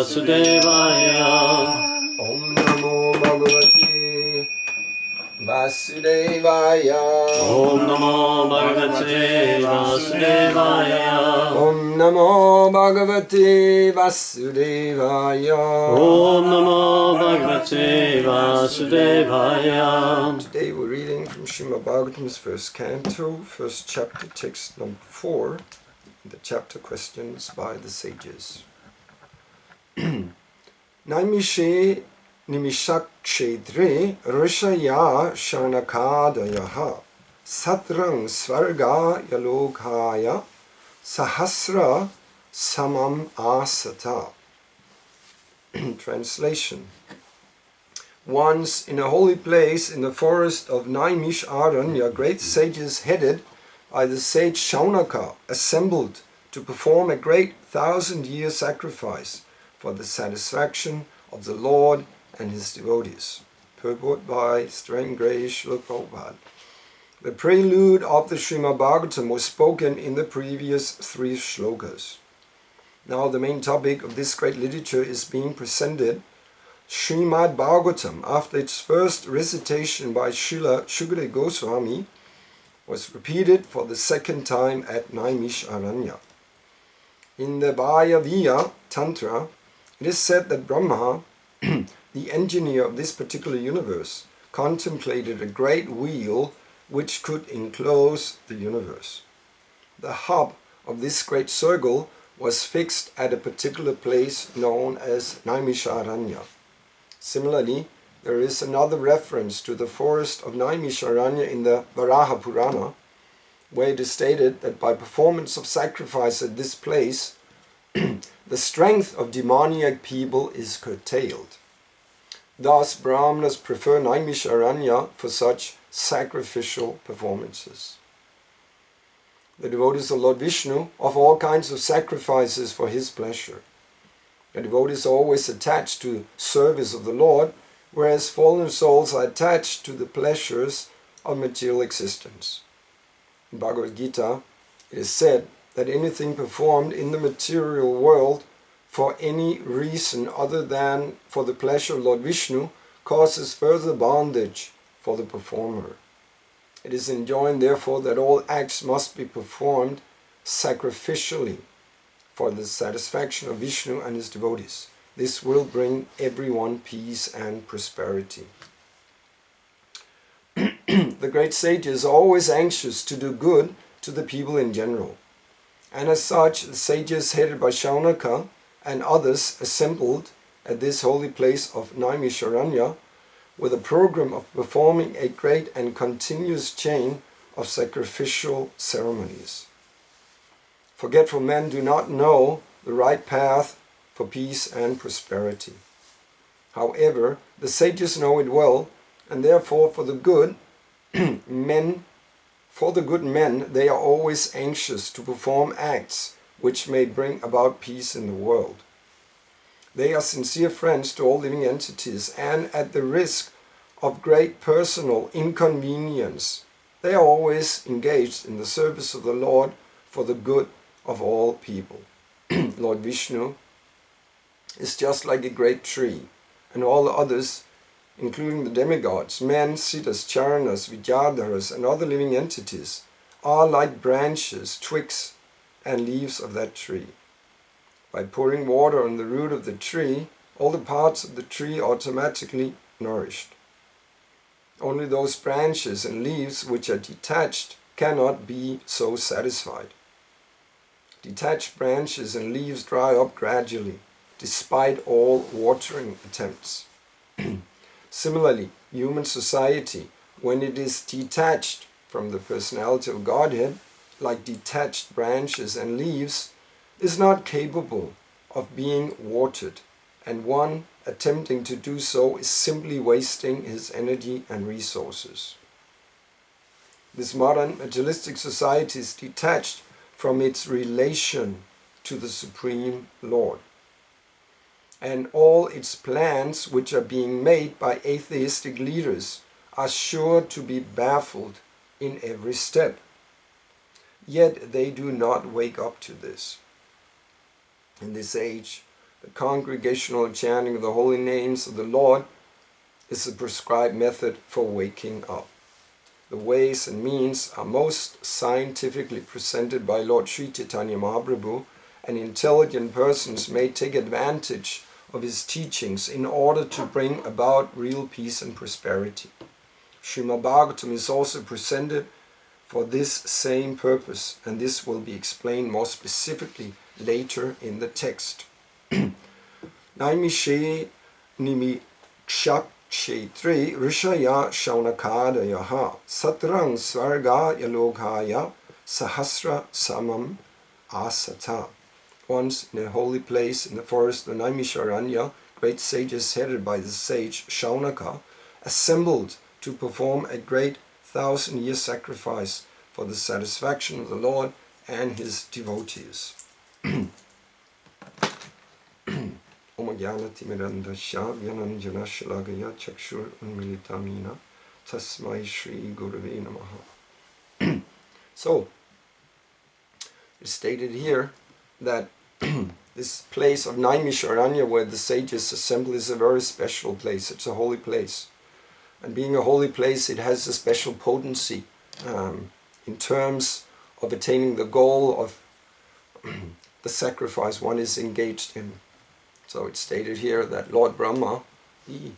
Vasudevaya. Om Namo Bhagavate Vasudevaya. Om Namo Bhagavate Vasudevaya. Om Namo Bhagavate Vasudevaya. Om Namo Bhagavate Vasudevaya. Today we're reading from Srimad Bhagavatam's first canto, first chapter, text number 4, the chapter questions by the sages. Naimishe nimishakshedre rishaya shanakadayaha satrang svarga yalokhaya sahasra samam asata. Translation. Once in a holy place in the forest of Naimisharanya, great sages headed by the sage Shaunaka assembled to perform a great 1,000-year sacrifice for the satisfaction of the Lord and his devotees. Purport by Strange Grace Srila Prabhupada. The prelude of the Srimad Bhagavatam was spoken in the previous 3 shlokas. Now the main topic of this great literature is being presented. Srimad Bhagavatam, after its first recitation by Srila Shukadeva Goswami, was repeated for the second time at Naimisharanya. In the Vayaviya Tantra, it is said that Brahma, the engineer of this particular universe, contemplated a great wheel which could enclose the universe. The hub of this great circle was fixed at a particular place known as Naimisharanya. Similarly, there is another reference to the forest of Naimisharanya in the Varaha Purana, where it is stated that by performance of sacrifice at this place, the strength of demoniac people is curtailed. Thus, Brahmanas prefer Naimisharanya for such sacrificial performances. The devotees of Lord Vishnu offer all kinds of sacrifices for his pleasure. The devotees are always attached to service of the Lord, whereas fallen souls are attached to the pleasures of material existence. In Bhagavad Gita, it is said that anything performed in the material world for any reason other than for the pleasure of Lord Vishnu causes further bondage for the performer. It is enjoined, therefore, that all acts must be performed sacrificially for the satisfaction of Vishnu and his devotees. This will bring everyone peace and prosperity. The great sages are always anxious to do good to the people in general. And as such, the sages headed by Shaunaka and others assembled at this holy place of Naimisharanya with a program of performing a great and continuous chain of sacrificial ceremonies. Forgetful men do not know the right path for peace and prosperity. However, the sages know it well, and therefore for the good men, they are always anxious to perform acts which may bring about peace in the world. They are sincere friends to all living entities, and at the risk of great personal inconvenience, they are always engaged in the service of the Lord for the good of all people. Lord Vishnu is just like a great tree, and all the others, including the demigods, men, siddhas, charanas, vidyadharas, and other living entities, are like branches, twigs, and leaves of that tree. By pouring water on the root of the tree, all the parts of the tree are automatically nourished. Only those branches and leaves which are detached cannot be so satisfied. Detached branches and leaves dry up gradually, despite all watering attempts. Similarly, human society, when it is detached from the personality of Godhead, like detached branches and leaves, is not capable of being watered, and one attempting to do so is simply wasting his energy and resources. This modern materialistic society is detached from its relation to the Supreme Lord, and all its plans which are being made by atheistic leaders are sure to be baffled in every step. Yet they do not wake up to this. In this age, The congregational chanting of the holy names of the Lord is the prescribed method for waking up. The ways and means are most scientifically presented by Lord Sri Chaitanya Mahaprabhu, and intelligent persons may take advantage of his teachings in order to bring about real peace and prosperity. Srimad Bhagavatam is also presented for this same purpose, and this will be explained more specifically later in the text. Naimishe nimi kshakshetre rishaya shaunakadayaha satrang svarga yalokhaya sahasra samam asata. Once in a holy place in the forest of Naimisharanya, great sages headed by the sage Shaunaka assembled to perform a great 1,000-year sacrifice for the satisfaction of the Lord and his devotees. Om Jnanati Mirandasya Vyananjana Shalagaya Chakshur Unmilitamina Tasmai Shri Gurave Namaha. So, it's stated here that this place of Naimisharanya, where the sages assemble, is a very special place. It's a holy place. And being a holy place, it has a special potency in terms of attaining the goal of the sacrifice one is engaged in. So it's stated here that Lord Brahma, he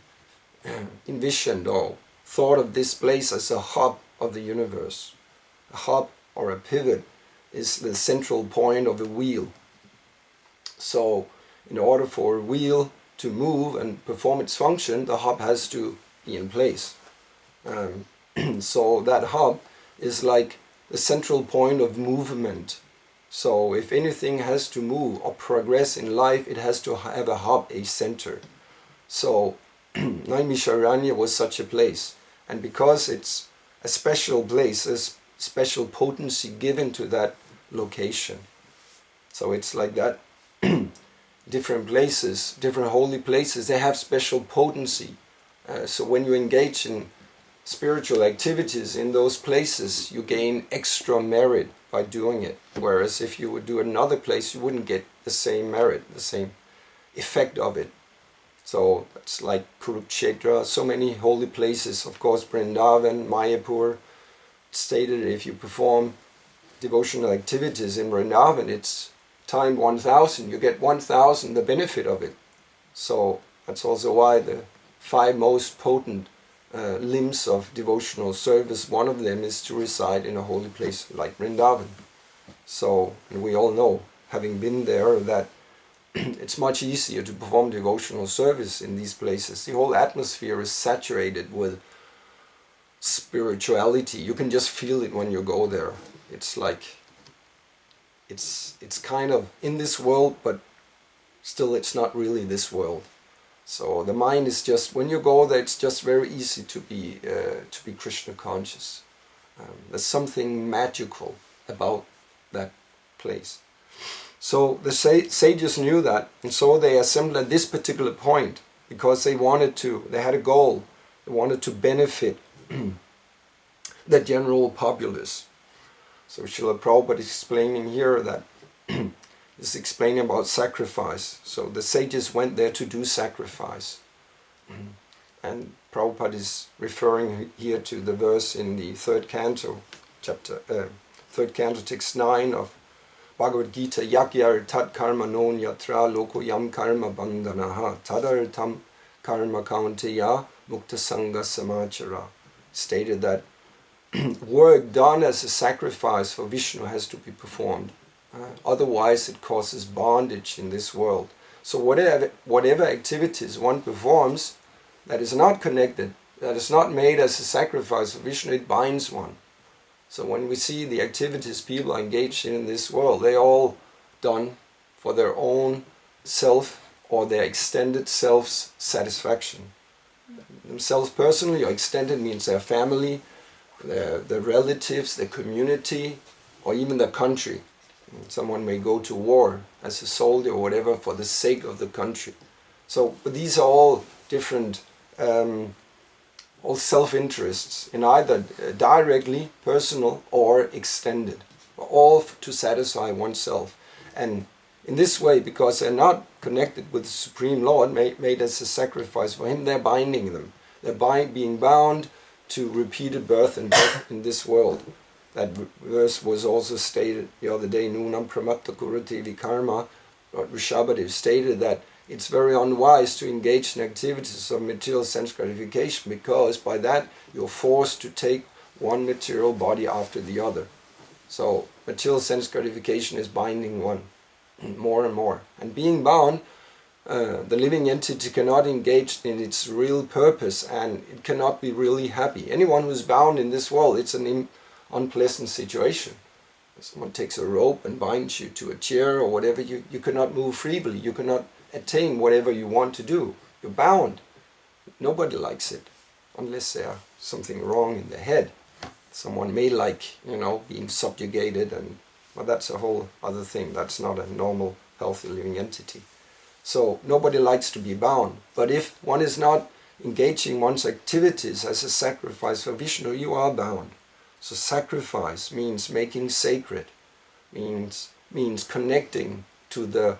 envisioned or thought of this place as a hub of the universe. A hub or a pivot is the central point of a wheel. So in order for a wheel to move and perform its function, the hub has to be in place. So that hub is like the central point of movement. So if anything has to move or progress in life, it has to have a hub, a center. So Naimisharanya was such a place. And because it's a special place, there's special potency given to that location. So it's like that. Different places, different holy places, they have special potency. So when you engage in spiritual activities in those places, you gain extra merit by doing it. Whereas if you would do it in another place, you wouldn't get the same merit, the same effect of it. So it's like Kurukshetra, so many holy places, of course, Vrindavan, Mayapur. It's stated if you perform devotional activities in Vrindavan, it's times 1,000, you get 1,000 the benefit of it. So that's also why the 5 most potent limbs of devotional service, one of them is to reside in a holy place like Vrindavan. So, and we all know, having been there, that it's much easier to perform devotional service in these places. The whole atmosphere is saturated with spirituality. You can just feel it when you go there. It's like, it's kind of in this world, but still it's not really this world. So the mind is just, when you go there, it's just very easy to be Krishna conscious. There's something magical about that place. So the sages knew that, and so they assembled at this particular point because they had a goal. They wanted to benefit the general populace. So Srila Prabhupada is explaining here that is explaining about sacrifice. So the sages went there to do sacrifice. And Prabhupada is referring here to the verse in the third canto, text 9 of Bhagavad Gita, Yakyar tat karma non yatra loko yam karma bandhanaha tadartam karma kaunteya mukta sangha samachara. Stated that work done as a sacrifice for Vishnu has to be performed. Otherwise it causes bondage in this world. So whatever activities one performs that is not connected, that is not made as a sacrifice for Vishnu, it binds one. So when we see the activities people are engaged in this world, they're all done for their own self or their extended self's satisfaction. Themselves personally or extended means their family, their relatives, their community, or even their country. Someone may go to war as a soldier or whatever for the sake of the country. So but these are all different, all self-interests, in either directly personal or extended, all to satisfy oneself. And in this way, because they're not connected with the Supreme Lord, made as a sacrifice for him, they're binding them. They're being bound to repeated birth and death in this world. That verse was also stated the other day, Nunam pramatta kurati vikarma. Lord Rishabhadev stated that it's very unwise to engage in activities of material sense gratification, because by that you're forced to take one material body after the other. So material sense gratification is binding one more and more. And being bound, the living entity cannot engage in its real purpose, and it cannot be really happy. Anyone who's bound in this world, it's an unpleasant situation. Someone takes a rope and binds you to a chair or whatever, you cannot move freely, you cannot attain whatever you want to do. You're bound. Nobody likes it, unless there's something wrong in the head. Someone may like, being subjugated, but that's a whole other thing. That's not a normal, healthy living entity. So nobody likes to be bound. But if one is not engaging one's activities as a sacrifice for Vishnu, you are bound. So sacrifice means making sacred, means connecting to the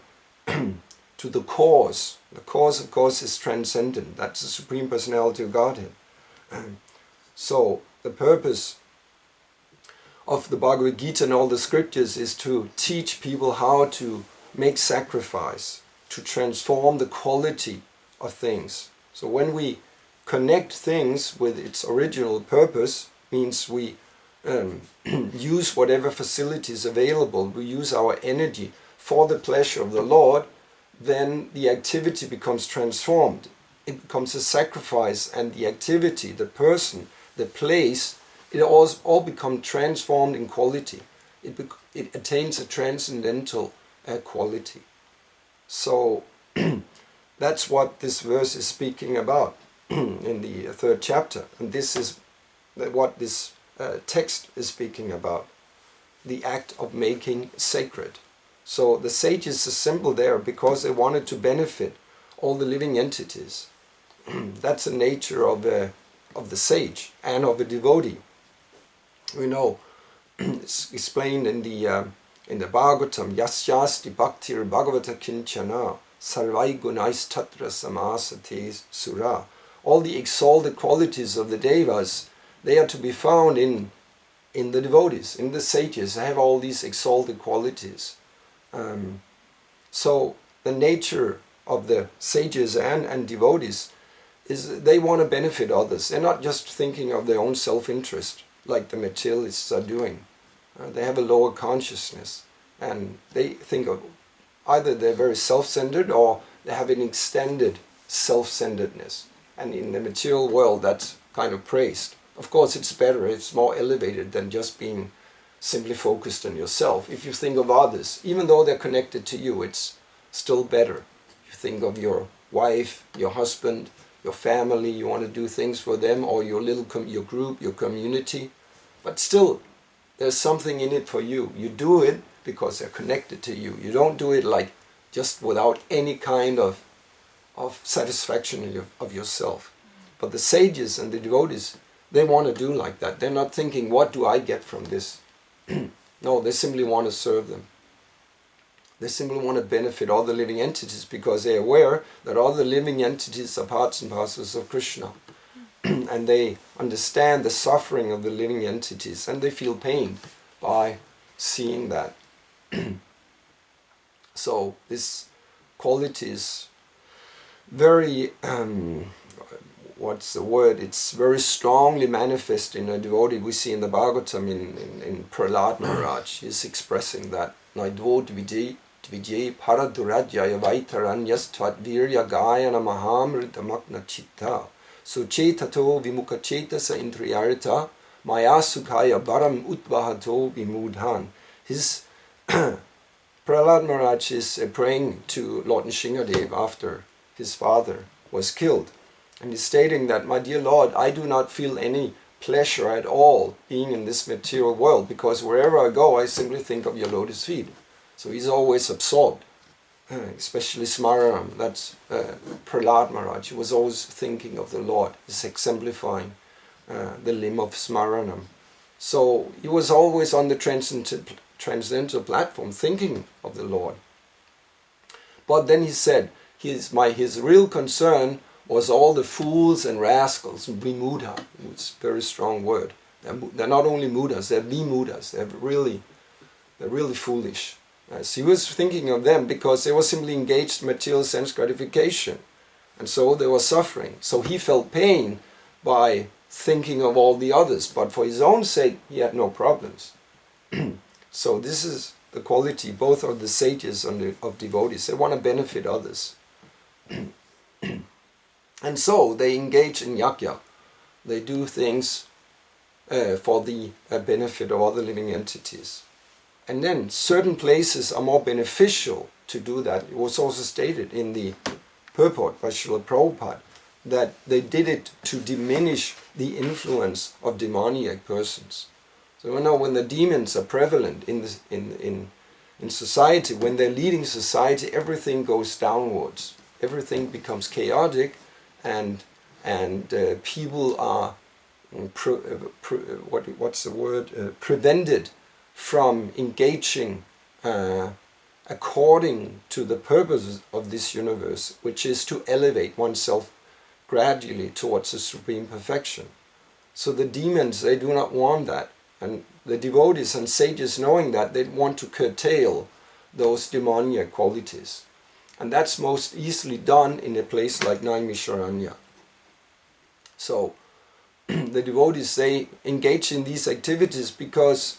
to the cause. The cause, of course, is transcendent. That's the Supreme Personality of Godhead. So the purpose of the Bhagavad Gita and all the scriptures is to teach people how to make sacrifice, to transform the quality of things. So when we connect things with its original purpose, means we use whatever facilities available, we use our energy for the pleasure of the Lord, then the activity becomes transformed. It becomes a sacrifice, and the activity, the person, the place, it all become transformed in quality. It attains a transcendental quality. So that's what this verse is speaking about in the third chapter, and this is what this text is speaking about, the act of making sacred. So the sages assembled there because they wanted to benefit all the living entities. That's the nature of the sage and of a devotee. We know it's explained in the Bhagavatam, Yasyasti Bhaktir Bhagavata Kinchana Sarvai Gunais Tatra Samasate Sura. All the exalted qualities of the devas, they are to be found in the devotees, in the sages. They have all these exalted qualities. So the nature of the sages and devotees is they want to benefit others. They're not just thinking of their own self-interest like the materialists are doing. They have a lower consciousness, and they think of either they're very self-centered or they have an extended self-centeredness. And in the material world, that's kind of praised. Of course, it's better, it's more elevated than just being simply focused on yourself. If you think of others, even though they're connected to you, it's still better. You think of your wife, your husband, your family, you want to do things for them, or your your group, your community. But still, there's something in it for you. You do it because they're connected to you. You don't do it like just without any kind of satisfaction of yourself. But the sages and the devotees, they want to do like that. They're not thinking, what do I get from this? No, they simply want to serve them. They simply want to benefit all the living entities because they're aware that all the living entities are parts and parcels of Krishna. And they understand the suffering of the living entities, and they feel pained by seeing that. So this quality is very, what's the word? It's very strongly manifest in a devotee. We see in the Bhagavatam in Prahlad Maharaj, he's expressing that. Naidvo dvijay paradurajaya vaitaranyas tvatvirya gayana mahamritamakna chitta suchetato vimukachetasa indriyarita maya sukhaya baram utvahato vimudhan. His Prahlad Maharaj is praying to Lord Nrsingadev after his father was killed. And he's stating that, my dear Lord, I do not feel any pleasure at all being in this material world, because wherever I go, I simply think of your lotus feet. So he's always absorbed, especially Smaranam. That's Prahlad Maharaj. He was always thinking of the Lord. He's exemplifying the limb of Smaranam. So he was always on the transcendental platform, thinking of the Lord. But then he said his real concern was all the fools and rascals, vimudha, it's a very strong word. They're not only mudas, they're vimudas, they're really foolish. So he was thinking of them because they were simply engaged in material sense gratification, and so they were suffering. So he felt pain by thinking of all the others, but for his own sake he had no problems. So this is the quality both of the sages and of devotees. They want to benefit others. And so they engage in yajna. They do things for the benefit of other living entities. And then certain places are more beneficial to do that. It was also stated in the purport by Srila Prabhupada that they did it to diminish the influence of demoniac persons. So when the demons are prevalent in society, when they're leading society, everything goes downwards. Everything becomes chaotic, and people are prevented from engaging according to the purpose of this universe, which is to elevate oneself gradually towards the supreme perfection. So the demons, they do not want that, and the devotees and sages, knowing that, they want to curtail those demoniac qualities. And that's most easily done in a place like Naimisharanya. So the devotees, they engage in these activities because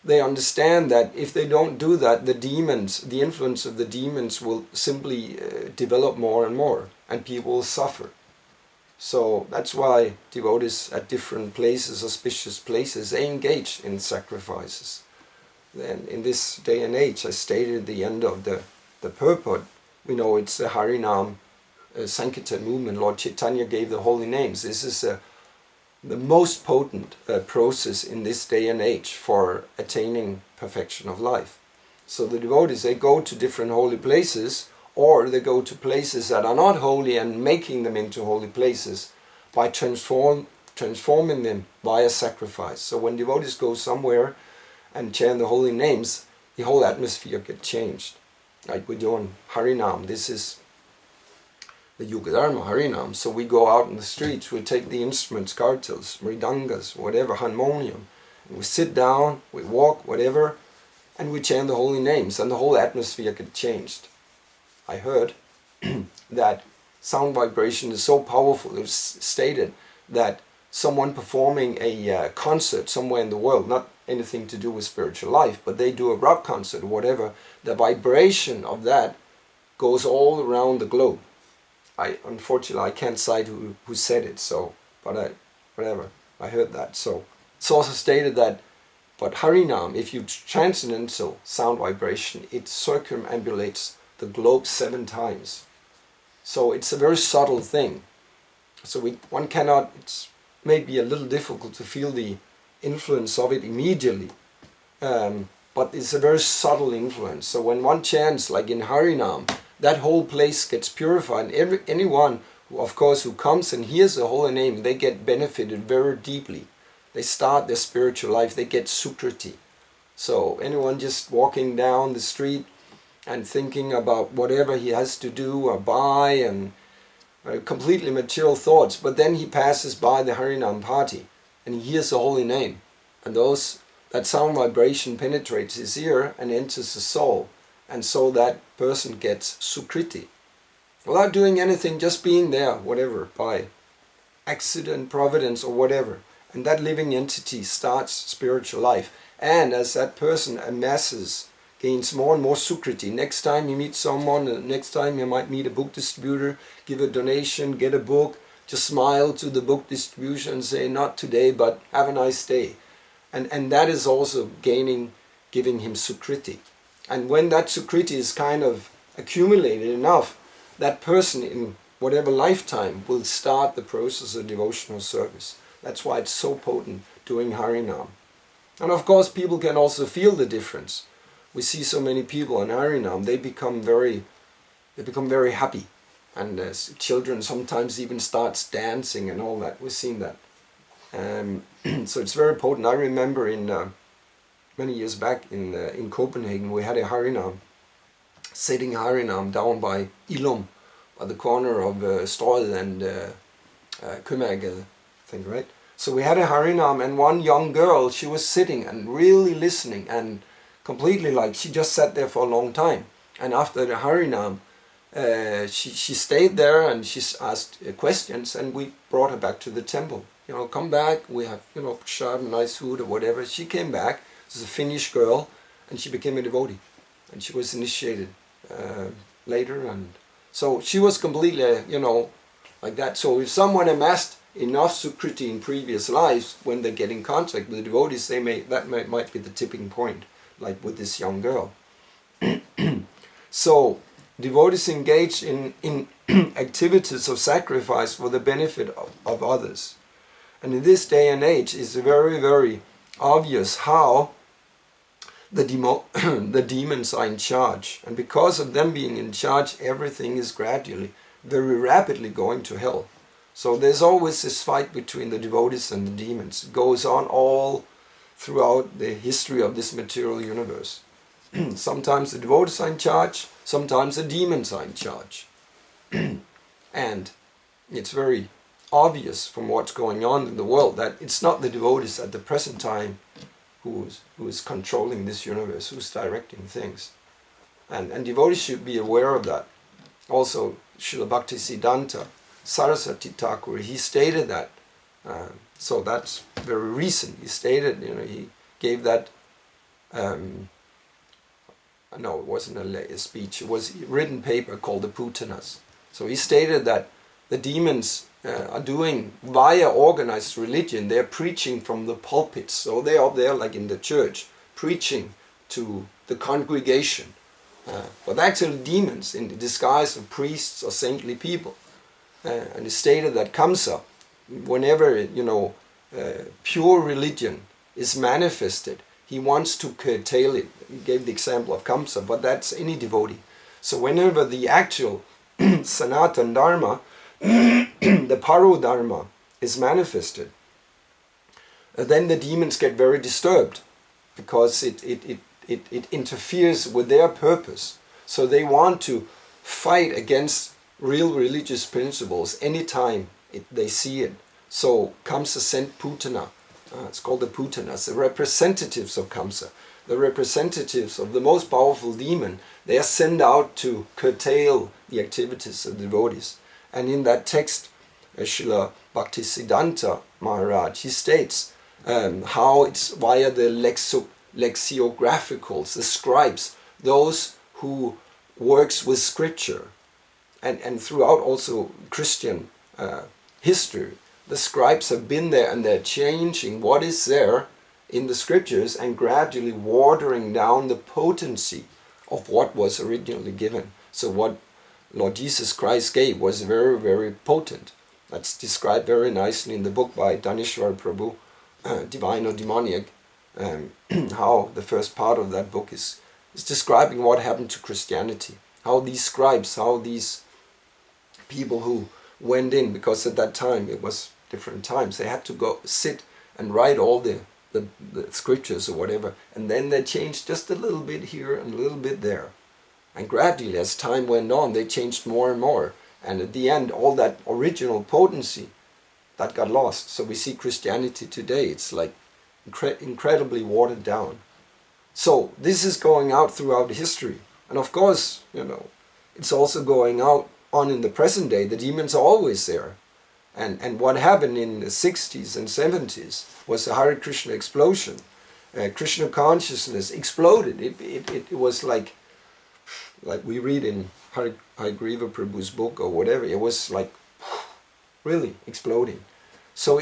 they understand that if they don't do that, the demons, the influence of the demons will simply develop more and more, and people will suffer. So that's why devotees at different places, auspicious places, they engage in sacrifices. Then in this day and age, I stated at the end of the purport, we know it's the Harinam Sankirtan movement. Lord Chaitanya gave the holy names. This is the most potent process in this day and age for attaining perfection of life. So the devotees, they go to different holy places, or they go to places that are not holy and making them into holy places by transforming them via sacrifice. So when devotees go somewhere and chant the holy names, the whole atmosphere gets changed. Like we do on Harinam. This is the Yugadharma Harinam. So we go out in the streets, we take the instruments, kartals, mridangas, whatever, harmonium, and we sit down, we walk, whatever, and we chant the holy names, and the whole atmosphere gets changed. I heard that sound vibration is so powerful. It was stated that someone performing a concert somewhere in the world, not anything to do with spiritual life, but they do a rock concert or whatever, the vibration of that goes all around the globe. Unfortunately I can't cite who said it, so, but I heard that. So it's also stated that, but Harinam, if you transcendental sound vibration, it circumambulates the globe 7 times. So it's a very subtle thing. So one cannot, it's maybe a little difficult to feel the influence of it immediately, but it's a very subtle influence. So when one chants, like in Harinam, that whole place gets purified. And anyone, who comes and hears the holy name, they get benefited very deeply. They start their spiritual life, they get sukriti. So anyone just walking down the street and thinking about whatever he has to do or buy, and completely material thoughts, but then he passes by the Harinam party and he hears the holy name, and that sound vibration penetrates his ear and enters the soul, and so that person gets sukriti without doing anything, just being there, whatever, by accident, providence, or whatever. And that living entity starts spiritual life, and as that person amasses, gains more and more sukriti, next time you meet someone, next time you might meet a book distributor, give a donation, get a book, just smile to the book distribution and say, not today, but have a nice day. And that is also giving him sukriti. And when that sukriti is kind of accumulated enough, that person in whatever lifetime will start the process of devotional service. That's why it's so potent doing Harinam. And of course people can also feel the difference. We see so many people in Harinam, they become very happy. And as children sometimes even starts dancing and all that. We've seen that. So it's very potent. I remember in many years back in Copenhagen, we had a Harinam sitting Harinam down by Ilum, by the corner of Strøget and Købmagergade, I think, right? So we had a Harinam, and one young girl, she was sitting and really listening, and completely like she just sat there for a long time. And after the Harinam, she stayed there and she asked questions, and we brought her back to the temple. You know, come back, we have, you know, prasad, nice food or whatever. She came back, this is a Finnish girl, and she became a devotee. And she was initiated later, and so she was completely, you know, like that. So if someone amassed enough sukriti in previous lives, when they get in contact with the devotees, that might be the tipping point, like with this young girl. So devotees engage in activities of sacrifice for the benefit of others. And in this day and age, it's very, very obvious how the demons are in charge. And because of them being in charge, everything is gradually, very rapidly going to hell. So there's always this fight between the devotees and the demons. It goes on all throughout the history of this material universe. Sometimes the devotees are in charge, sometimes the demons are in charge. And it's very obvious from what's going on in the world that it's not the devotees at the present time who is controlling this universe, who's directing things. And devotees should be aware of that. Also, Srila Bhaktisiddhanta Saraswati Thakur, he stated that. So that's very recent. He stated, you know, he gave that, no, it wasn't a speech, it was a written paper called the Putanas. So he stated that the demons are doing, via organized religion, they're preaching from the pulpits. So they're up there like in the church, preaching to the congregation. But actually demons in the disguise of priests or saintly people. And it stated that Kamsa, whenever, you know, pure religion is manifested, he wants to curtail it. He gave the example of Kamsa, but that's any devotee. So whenever the actual Sanatan Dharma, the Paro Dharma is manifested, then the demons get very disturbed because it interferes with their purpose. So they want to fight against real religious principles anytime they see it. So Kamsa sent Putana, it's called the Putanas, the representatives of Kamsa, the representatives of the most powerful demon. They are sent out to curtail the activities of the devotees. And in that text, Srila Bhaktisiddhanta Maharaj, he states how it's via the lexicographicals, the scribes, those who works with scripture, and throughout also Christian history, the scribes have been there and they're changing what is there in the scriptures and gradually watering down the potency of what was originally given. So what Lord Jesus Christ gave was very, very potent. That's described very nicely in the book by Dhaneshwar Prabhu, Divine or Demoniac, how the first part of that book is describing what happened to Christianity, how these scribes, how these people who went in, because at that time it was different times, they had to go sit and write all the scriptures or whatever, and then they changed just a little bit here and a little bit there. And gradually, as time went on, they changed more and more. And at the end, all that original potency, that got lost. So we see Christianity today, it's like incredibly watered down. So this is going out throughout history. And of course, you know, it's also going out on in the present day. The demons are always there. And what happened in the 60s and 70s was the Hare Krishna explosion. Krishna consciousness exploded. It was like we read in Hayagriva Prabhu's book or whatever, it was like really exploding. So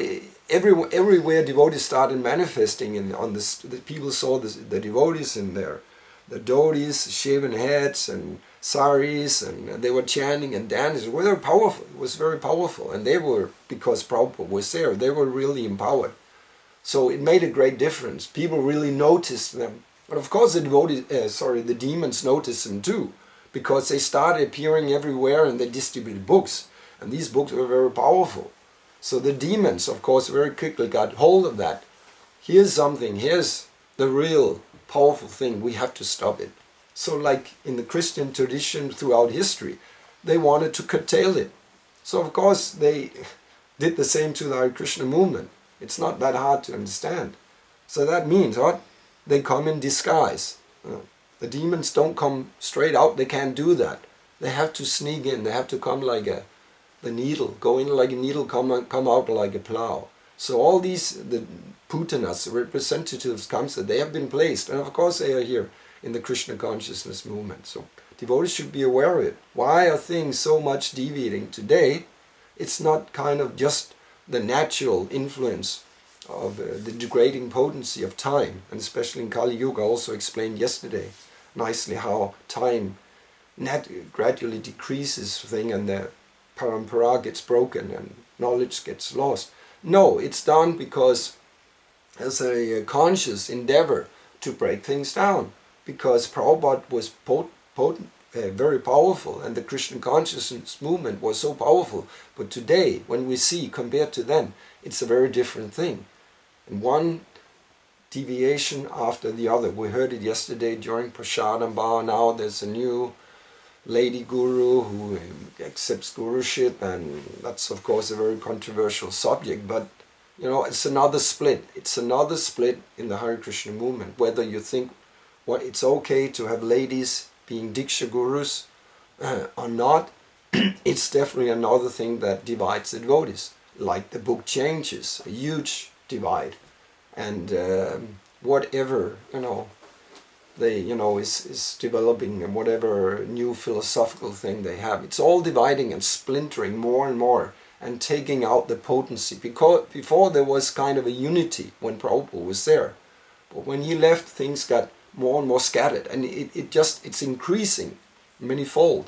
everywhere devotees started manifesting on this, the people saw the devotees in there, the dhotis, shaven heads and saris, and they were chanting and dancing. Well, they were powerful. It was very powerful, and they were, because Prabhupada was there, they were really empowered. So it made a great difference. People really noticed them. But of course the the demons noticed them too, because they started appearing everywhere and they distributed books. And these books were very powerful. So the demons, of course, very quickly got hold of that. Here's something, here's the real powerful thing, we have to stop it. So like in the Christian tradition throughout history, they wanted to curtail it. So of course they did the same to the Hare Krishna movement. It's not that hard to understand. So that means what? They come in disguise. The demons don't come straight out. They can't do that. They have to sneak in. They have to come like the needle, go in like a needle, come out like a plow. So all these, the Putanas, representatives, Kamsa, they have been placed. And of course they are here in the Krishna consciousness movement. So devotees should be aware of it. Why are things so much deviating today? It's not kind of just the natural influence of the degrading potency of time, and especially in Kali Yuga. I also explained yesterday nicely how time gradually decreases thing and the parampara gets broken and knowledge gets lost. No, it's done because as a conscious endeavor to break things down, because Prabhupada was very powerful, and the Krishna consciousness movement was so powerful. But today, when we see, compared to then, it's a very different thing. And one deviation after the other. We heard it yesterday during Prasadamba. Now there's a new lady guru who accepts guruship, and that's of course a very controversial subject. But you know, it's another split. It's another split in the Hare Krishna movement. Whether you think it's okay to have ladies being Diksha Gurus or not, it's definitely another thing that divides the devotees. Like the book changes, a huge divide, and whatever they is developing, and whatever new philosophical thing they have, it's all dividing and splintering more and more and taking out the potency. Because before there was kind of a unity when Prabhupada was there, but when he left, things got more and more scattered, and it's increasing manyfold.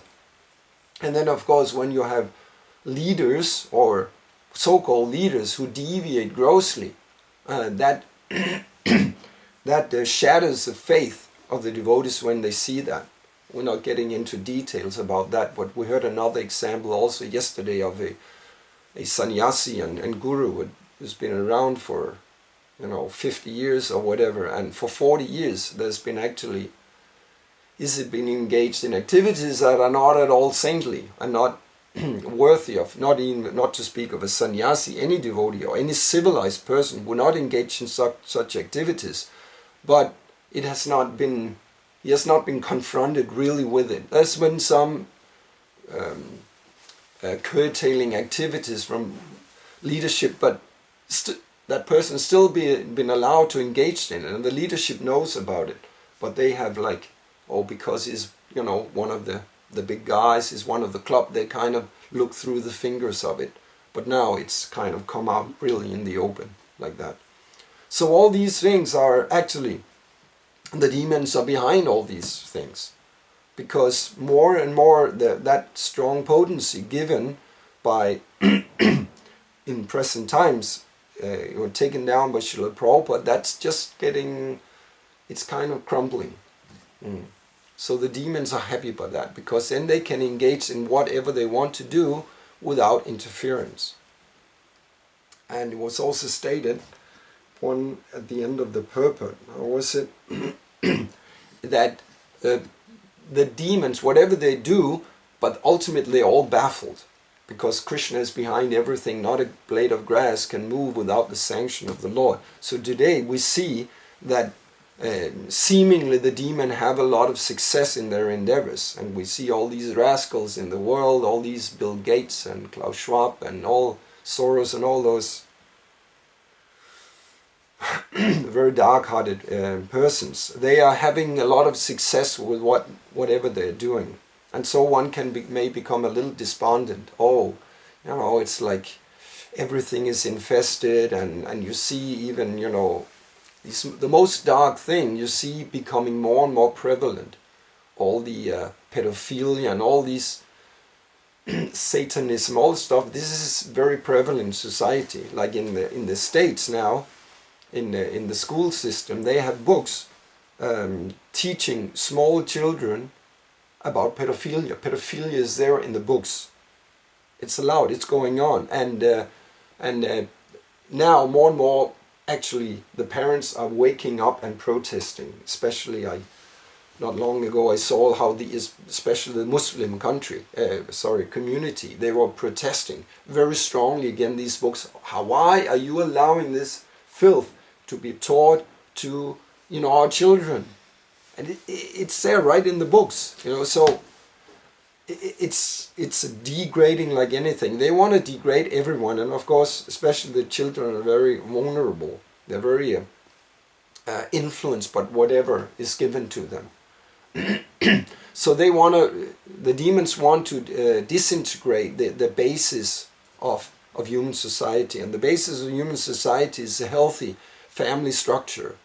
And then of course when you have leaders or so-called leaders who deviate grossly, that shatters the faith of the devotees when they see that. We're not getting into details about that, but we heard another example also yesterday of a sannyasi and guru who's been around for 50 years or whatever, and for 40 years there's been been engaged in activities that are not at all saintly and not worthy of, not to speak of a sannyasi, any devotee or any civilized person would not engage in such activities. But he has not been confronted really with it. There's been some curtailing activities from leadership, but that person still been allowed to engage in it, and the leadership knows about it. But they have because he's one of the big guys, is one of the club, they kind of look through the fingers of it. But now it's kind of come out really in the open like that. So all these things are actually, the demons are behind all these things, because more and more that strong potency given by in present times taken down by Srila Prabhupada, that's just it's kind of crumbling. So the demons are happy by that, because then they can engage in whatever they want to do without interference. And it was also stated at the end of the purport, or was it that the demons, whatever they do, but ultimately they're all baffled, because Krishna is behind everything. Not a blade of grass can move without the sanction of the Lord. So today we see that seemingly the demon have a lot of success in their endeavors, and we see all these rascals in the world, all these Bill Gates and Klaus Schwab and all Soros and all those very dark-hearted persons. They are having a lot of success with whatever they're doing, and so one may become a little despondent. It's like everything is infested, and you see even the most dark thing you see becoming more and more prevalent. All the pedophilia and all these Satanism, all stuff. This is very prevalent in society. Like in the States now, in the school system, they have books teaching small children about pedophilia. Pedophilia is there in the books. It's allowed. It's going on, and now more and more. Actually, the parents are waking up and protesting. Especially, I not long ago I saw how especially the Muslim community, they were protesting very strongly against these books. Why are you allowing this filth to be taught to our children? And it's there right in the books, so it's degrading like anything. They want to degrade everyone, and of course especially the children are very vulnerable. They're very influenced by whatever is given to them. So the demons want to disintegrate the basis of human society, and the basis of human society is a healthy family structure.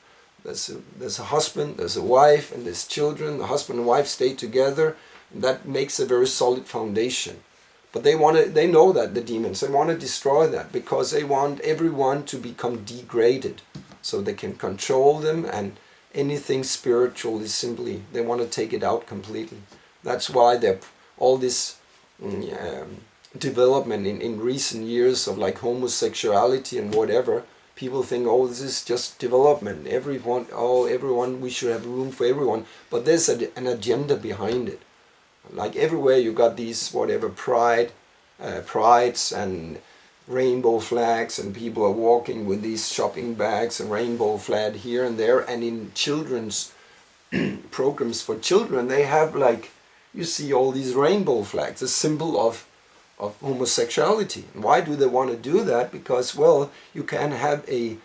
There's a husband, there's a wife, and there's children. The husband and wife stay together, and that makes a very solid foundation. But they know that, the demons, they want to destroy that, because they want everyone to become degraded, so they can control them, and anything spiritual is simply, they want to take it out completely. That's why all this development in recent years of like homosexuality and whatever, people think, oh, this is just development. Everyone, we should have room for everyone. But there's an agenda behind it. Like everywhere you got these whatever prides and rainbow flags, and people are walking with these shopping bags and rainbow flag here and there. And in children's programs for children, they have like, you see all these rainbow flags, a symbol of homosexuality. And why do they want to do that? Because, well, you can have a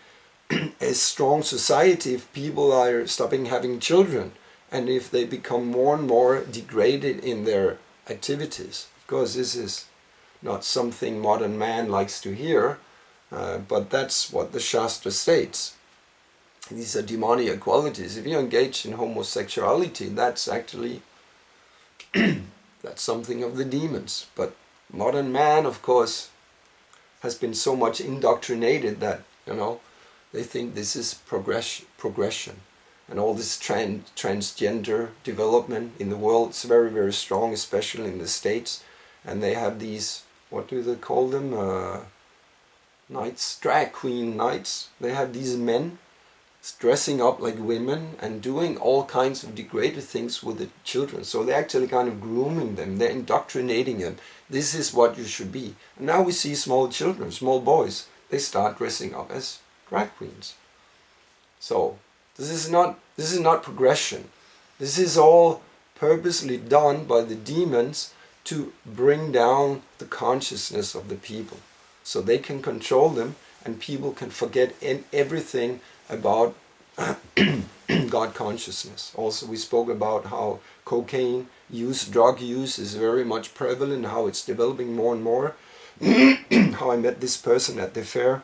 strong society if people are stopping having children, and if they become more and more degraded in their activities. Of course, this is not something modern man likes to hear, but that's what the Shastra states. These are demonic qualities. If you engage in homosexuality, that's actually that's something of the demons. But modern man, of course, has been so much indoctrinated that they think this is progression, and all this transgender development in the world is very, very strong, especially in the States. And they have these, what do they call them? Knights, drag queen knights. They have these men dressing up like women and doing all kinds of degraded things with the children. So they're actually kind of grooming them. They're indoctrinating them. This is what you should be. And now we see small children, small boys, they start dressing up as drag queens. So this is not progression. This is all purposely done by the demons to bring down the consciousness of the people, so they can control them, and people can forget everything about God consciousness. Also, we spoke about how cocaine use, drug use is very much prevalent, how it's developing more and more. How I met this person at the fair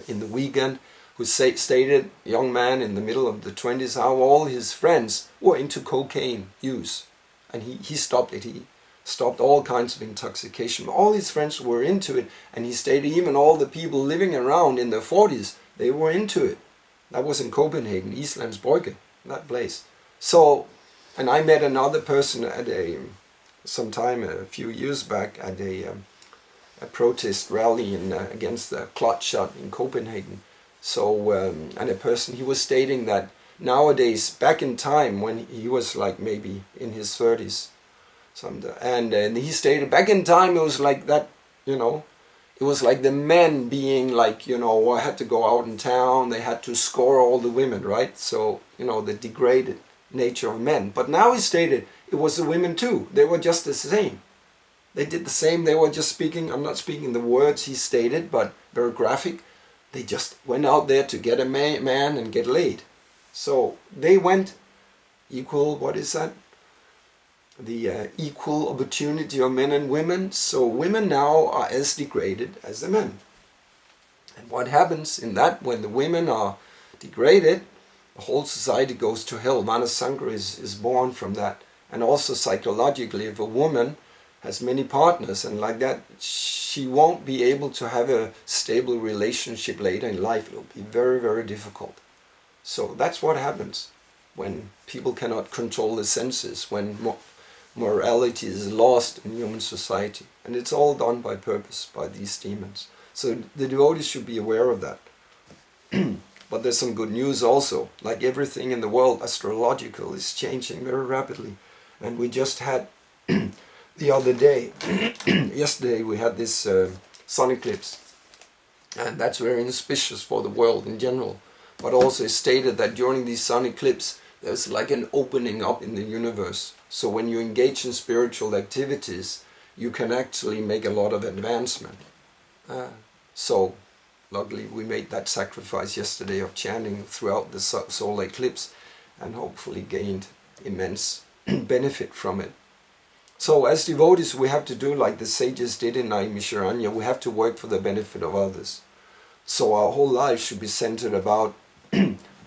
in the weekend, who stated, a young man in the middle of the 20s, how all his friends were into cocaine use. And he stopped it. He stopped all kinds of intoxication. All his friends were into it, and he stated even all the people living around in their 40s, they were into it. That was in Copenhagen, Islandsbrygge, that place. So, and I met another person at sometime a few years back at a protest rally against the clot shot in Copenhagen. So, and a person, he was stating that nowadays, back in time when he was like maybe in his 30s, and he stated back in time it was like that, it was like the men being like, had to go out in town, they had to score all the women, right? So, the degraded nature of men. But now he stated it was the women too. They were just the same. They did the same. They were just speaking, I'm not speaking the words he stated, but very graphic. They just went out there to get a man and get laid. So they went equal, what is that? The equal opportunity of men and women. So women now are as degraded as the men. And what happens in that, when the women are degraded, the whole society goes to hell. Manasankara is born from that. And also psychologically, if a woman has many partners and like that, she won't be able to have a stable relationship later in life. It will be very, very difficult. So that's what happens when people cannot control the senses, when morality is lost in human society. And it's all done by purpose, by these demons. So the devotees should be aware of that. But there's some good news also. Like everything in the world, astrological is changing very rapidly. And we just had the other day, yesterday we had this sun eclipse. And that's very inauspicious for the world in general. But also it's stated that during these sun eclipse, there's like an opening up in the universe. So when you engage in spiritual activities, you can actually make a lot of advancement. So luckily we made that sacrifice yesterday of chanting throughout the solar eclipse and hopefully gained immense benefit from it. So as devotees we have to do like the sages did in Naimisharanya, we have to work for the benefit of others. So our whole life should be centered about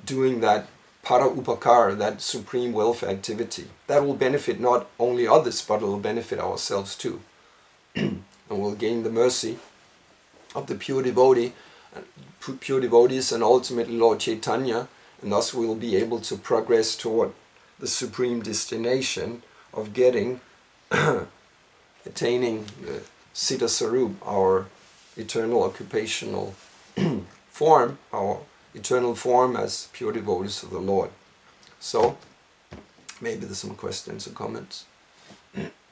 doing that para upakara, that supreme welfare activity. That will benefit not only others, but it will benefit ourselves too. And we'll gain the mercy of the pure devotees and ultimately Lord Chaitanya, and thus we'll be able to progress toward the supreme destination of attaining the Siddha Sarup, our eternal occupational form, our eternal form as pure devotees of the Lord. So, maybe there's some questions or comments.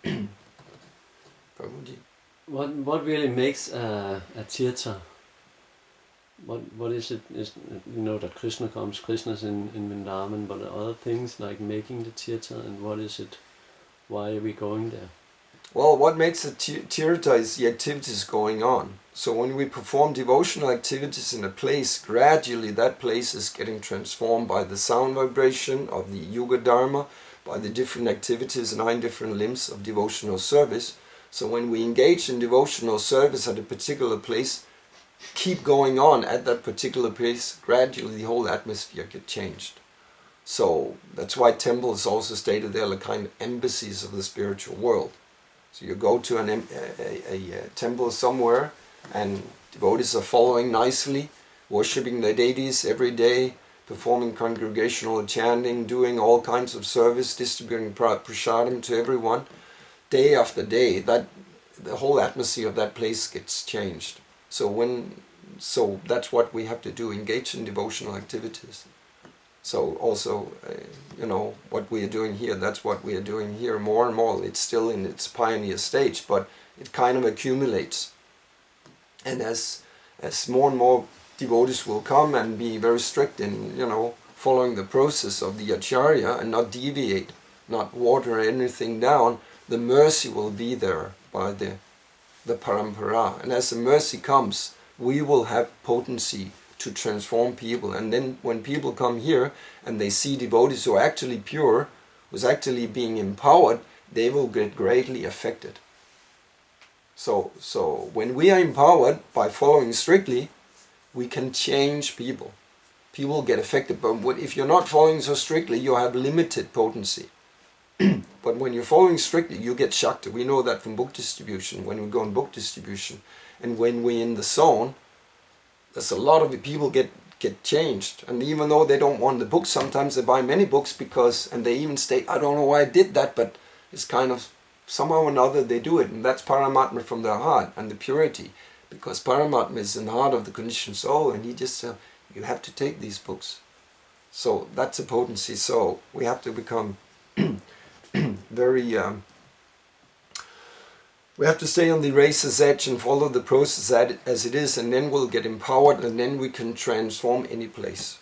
Prabhuji. What really makes a tirtha? What is it? Is, you know that Krishna comes, Krishna's in Vrindavan, but other things like making the tirtha, and what is it? Why are we going there? Well, what makes a tirtha is the activities going on. So when we perform devotional activities in a place, gradually that place is getting transformed by the sound vibration of the Yuga Dharma, by the different activities, 9 different limbs of devotional service. So when we engage in devotional service at a particular place, keep going on at that particular place, gradually the whole atmosphere gets changed. So that's why temples also stated they're like kind of embassies of the spiritual world. So you go to a temple somewhere and devotees are following nicely, worshipping their deities every day, performing congregational chanting, doing all kinds of service, distributing prasadam to everyone. Day after day, that the whole atmosphere of that place gets changed. So that's what we have to do, engage in devotional activities. So also, what we are doing here, that's what we are doing here more and more. It's still in its pioneer stage, but it kind of accumulates. And as more and more devotees will come and be very strict in, following the process of the acharya and not deviate, not water anything down, the mercy will be there by the parampara. And as the mercy comes, we will have potency to transform people. And then when people come here and they see devotees who are actually pure, who's actually being empowered, they will get greatly affected. So when we are empowered by following strictly, we can change people. People get affected. But if you're not following so strictly, you have limited potency. But when you're following strictly, you get Shakti. We know that from book distribution, when we go on book distribution. And when we're in the zone, there's a lot of people get changed. And even though they don't want the book, sometimes they buy many books and they even state, I don't know why I did that, but it's kind of, somehow or another they do it. And that's Paramatma from their heart and the purity. Because Paramatma is in the heart of the conditioned soul, and he just said, you have to take these books. So that's a potency. So we have to become very... we have to stay on the razor's edge and follow the process as it is, and then we'll get empowered, and then we can transform any place.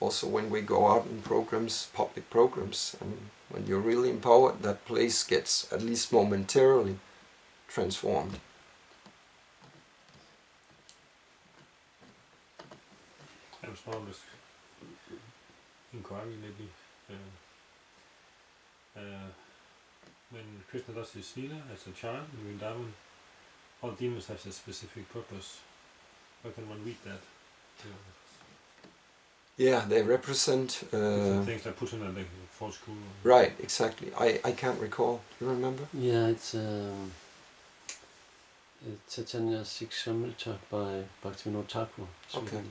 Also when we go out in programs, public programs, and when you're really empowered, that place gets at least momentarily transformed. I was always inquiring maybe when Krishna does his Leela as a child in Vrindavan, all demons have a specific purpose. How can one read that? Yeah, they represent... things like put in a for school. Right, exactly. I can't recall. Do you remember? Yeah, it's Chaitanya Siksamrita by Bhaktivinoda Thakur. Okay.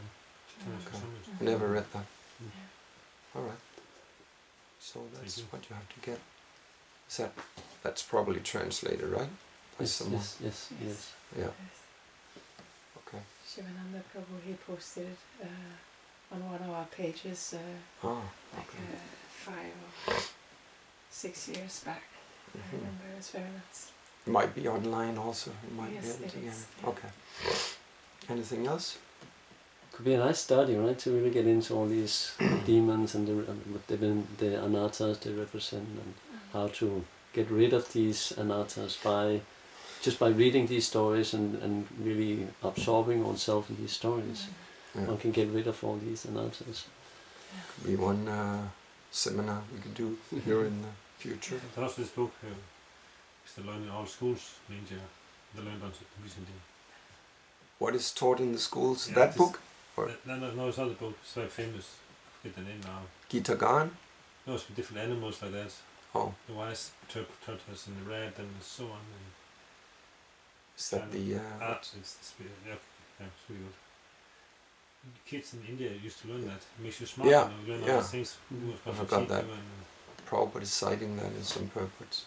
I never read that. Yeah. Alright. So that's what you have to get. That's probably translated, right? By Yes, someone. yes. Yeah. Okay. Shivananda Prabhu, he posted on one of our pages like 5 or 6 years back. I remember it was very nice. It might be online also. You might be Yes, able it to get is, it. yeah. Okay. Anything else? Could be a nice study, right? To really get into all these demons and what the anarthas they represent, and how to get rid of these anarthas just by reading these stories and really absorbing oneself in these stories. Yeah. One can get rid of all these anarthas. Could be one seminar we could do here in the future. There's also this book, still learned in all schools in India. They learned on recently. What is taught in the schools? Yeah, That this- book? Or No, it's other book. It's very famous. I forget the name now. Gita Gan? No, it's with different animals like that. Oh, The wise tortoise and the red and so on. And is that the... it's really good. Kids in India used to learn that. It makes you smart. Yeah, You learn all yeah. these things. Who was I going to forgot cheat that. you and Prabhupada is citing that in some purports.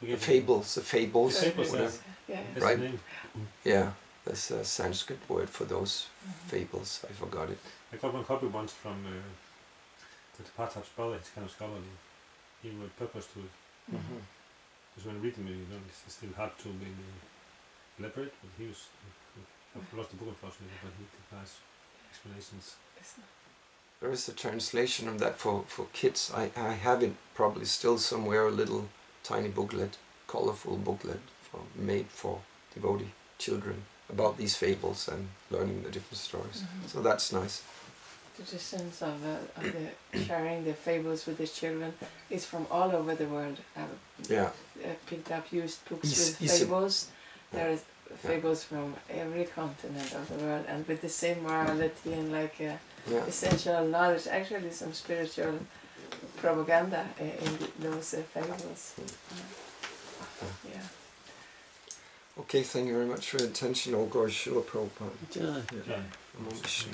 The forget fables, The fables, whatever. yeah. Yeah. That's Right. the name. Yeah, there's a Sanskrit word for those fables. I forgot it. I got one copy once from the Partap's brother. He's kind of scholarly. He wrote purpose to it. Because when you read them, it's still hard to be elaborate. But he was. I've lost the book unfortunately, but he did nice explanations. There is a translation of that for kids. I have it probably still somewhere, a little tiny booklet, colorful booklet made for devotee children about these fables and learning the different stories. So that's nice. Traditions of the sharing the fables with the children is from all over the world. I've Yeah, picked up used books with Easy. fables. There is fables from every continent of the world, and with the same morality and like yeah. essential knowledge. Actually, some spiritual propaganda in those fables. Yeah. Okay, thank you very much for your attention. All glory, Srila Prabhupada. Yeah. Yeah. Namo Vishnu.